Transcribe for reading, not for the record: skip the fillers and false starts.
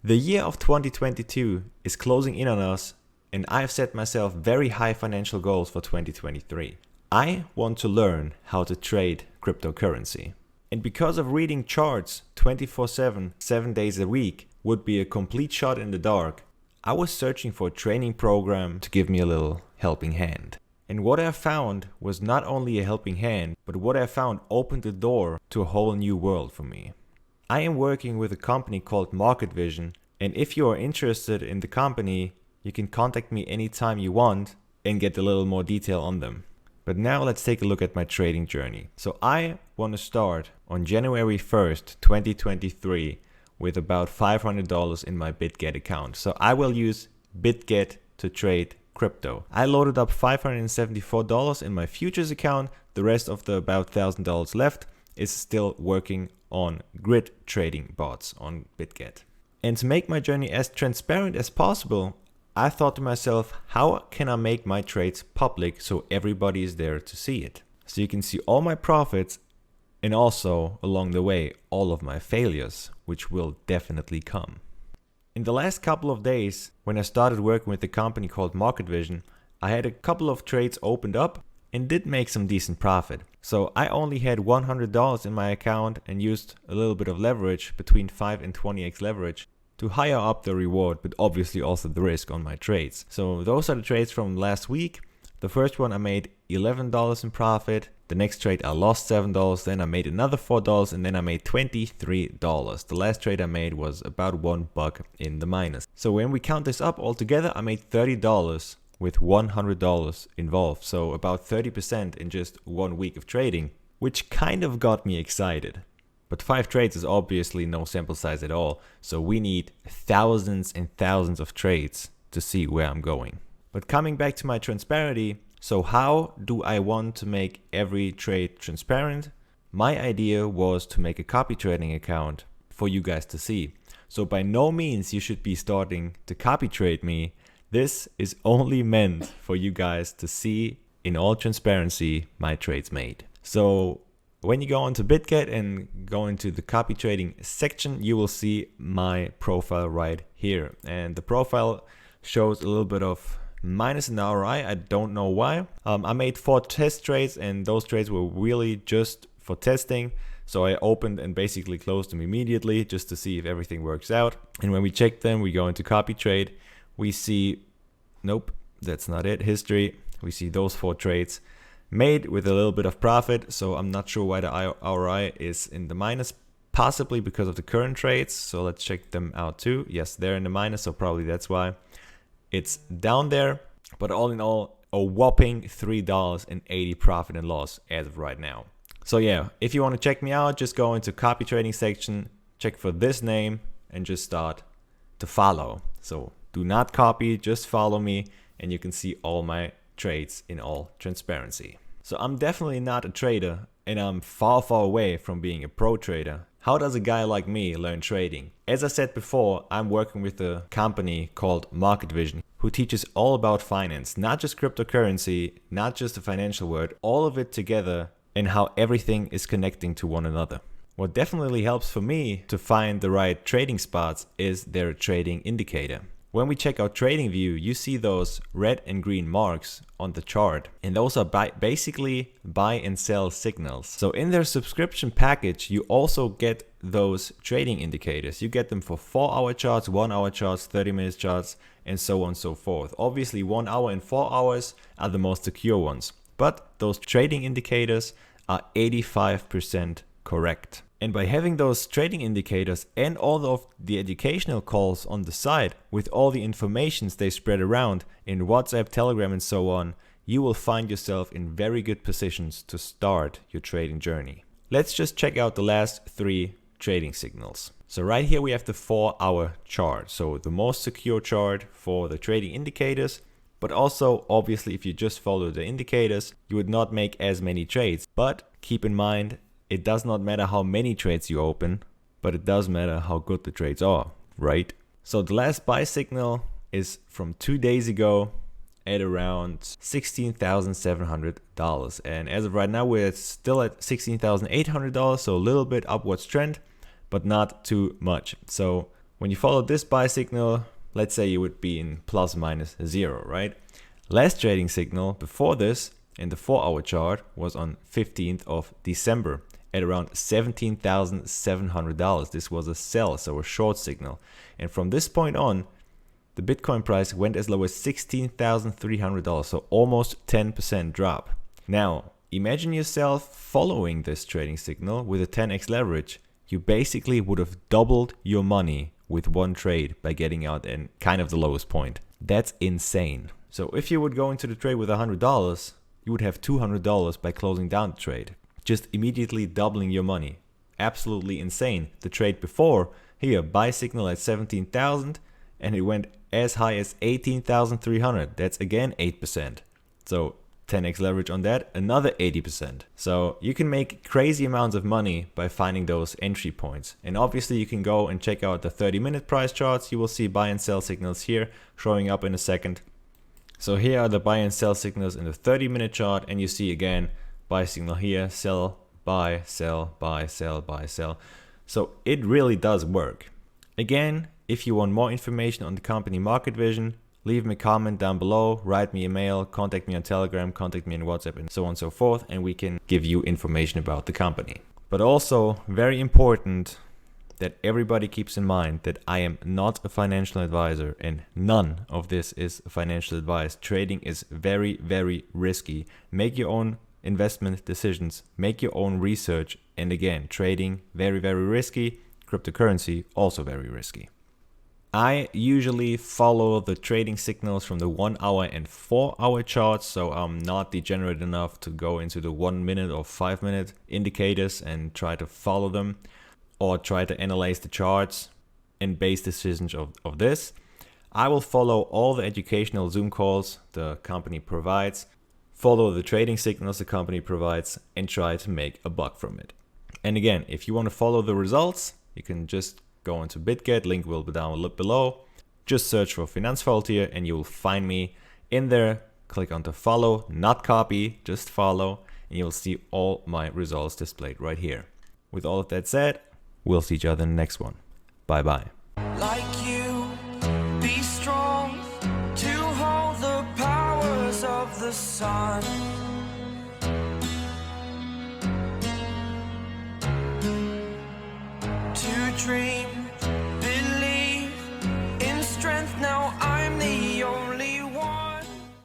The year of 2022 is closing in on us, and I've set myself very high financial goals for 2023. I want to learn how to trade cryptocurrency. And because of reading charts 24/7, 7 days a week would be a complete shot in the dark, I was searching for a training program to give me a little helping hand. And what I found was not only a helping hand, but what I found opened the door to a whole new world for me. I am working with a company called MarketVision, and if you are interested in the company, you can contact me anytime you want and get a little more detail on them. But now let's take a look at my trading journey. So I want to start on January 1st, 2023 with about $500 in my BitGet account. So I will use BitGet to trade crypto. I loaded up $574 in my futures account. The rest of the about $1,000 left is still working on grid trading bots on BitGet. And to make my journey as transparent as possible, I thought to myself, how can I make my trades public so everybody is there to see it? So you can see all my profits and also along the way all of my failures, which will definitely come. In the last couple of days, when I started working with a company called MarketVision, I had a couple of trades opened up and did make some decent profit. So I only had $100 in my account and used a little bit of leverage, between 5 and 20x leverage, to higher up the reward, but obviously also the risk on my trades. So those are the trades from last week. The first one I made $11 in profit. The next trade I lost $7, then I made another $4, and then I made $23. The last trade I made was about $1 in the minus. So when we count this up all together, I made $30 with $100 involved. So about 30% in just 1 week of trading, which kind of got me excited. But 5 trades is obviously no sample size at all, so we need thousands and thousands of trades to see where I'm going. But coming back to my transparency, so how do I want to make every trade transparent? My idea was to make a copy trading account for you guys to see. So by no means you should be starting to copy trade me. This is only meant for you guys to see in all transparency my trades made. So when you go onto BitGet and go into the copy trading section, you will see my profile right here. And the profile shows a little bit of minus an ROI. I don't know why. I made 4 test trades, and those trades were really just for testing. So I opened and basically closed them immediately just to see if everything works out. And when we check them, we go into copy trade. We see, nope, that's not it, history. We see those 4 trades made with a little bit of profit. So I'm not sure why the ROI is in the minus, possibly because of the current trades. So let's check them out too. Yes, they're in the minus, so probably that's why it's down there. But all in all, a whopping $3.80 profit and loss as of right now. So yeah, if you want to check me out, just go into copy trading section, check for this name, and just start to follow. So do not copy, just follow me, and you can see all my trades in all transparency. So I'm definitely not a trader, and I'm far away from being a pro trader. How does a guy like me learn trading? As I said before, I'm working with a company called MarketVision, who teaches all about finance, not just cryptocurrency, not just the financial world, all of it together, and how everything is connecting to one another. What definitely helps for me to find the right trading spots is their trading indicator. When we check out TradingView, you see those red and green marks on the chart, and those are basically buy and sell signals. So in their subscription package, you also get those trading indicators. You get them for 4-hour charts, 1-hour charts, 30-minute charts, and so on and so forth. Obviously 1 hour and 4 hours are the most secure ones, but those trading indicators are 85% correct. And by having those trading indicators and all of the educational calls on the side with all the informations they spread around in WhatsApp, Telegram, and so on, you will find yourself in very good positions to start your trading journey. Let's just check out the last 3 trading signals. So right here we have the 4-hour chart. So the most secure chart for the trading indicators, but also obviously if you just follow the indicators, you would not make as many trades. But keep in mind, it does not matter how many trades you open, but it does matter how good the trades are, right? So the last buy signal is from 2 days ago at around $16,700. And as of right now, we're still at $16,800, so a little bit upwards trend, but not too much. So When you follow this buy signal, let's say you would be in plus minus 0, right? Last trading signal before this in the 4-hour chart was on 15th of December at around $17,700. This was a sell, so a short signal. And from this point on, the Bitcoin price went as low as $16,300, so almost 10% drop. Now, imagine yourself following this trading signal with a 10x leverage. You basically would have doubled your money with one trade by getting out in kind of the lowest point. That's insane. So if you would go into the trade with $100, you would have $200 by closing down the trade. Just immediately doubling your money. Absolutely insane. The trade before, here, buy signal at 17,000 and it went as high as 18,300. That's again 8%. So 10x leverage on that, another 80%. So you can make crazy amounts of money by finding those entry points. And obviously you can go and check out the 30-minute price charts. You will see buy and sell signals here showing up in a second. So here are the buy and sell signals in the 30-minute chart, and you see again buy signal here, sell, buy, sell, buy, sell, buy, sell. So it really does work. Again, if you want more information on the company MarketVision, leave me a comment down below, write me a mail, contact me on Telegram, contact me on WhatsApp, and so on and so forth, and we can give you information about the company. But also, very important that everybody keeps in mind that I am not a financial advisor, and none of this is financial advice. Trading is very, very risky. Make your own investment decisions, make your own research, and again, trading, very, very risky. Cryptocurrency, also very risky. I usually follow the trading signals from the 1-hour and 4-hour charts, so I'm not degenerate enough to go into the 1-minute or 5-minute indicators and try to follow them or try to analyze the charts and base decisions of this. I will follow all the educational Zoom calls the company provides, follow the trading signals the company provides, and try to make a buck from it. And again, if you want to follow the results, you can just go into BitGet, link will be down below. Just search for Finanzfault here and you will find me in there. Click on the follow, not copy, just follow, and you'll see all my results displayed right here. With all of that said, we'll see each other in the next one. Bye bye. Like you, be strong to hold the powers of the sun.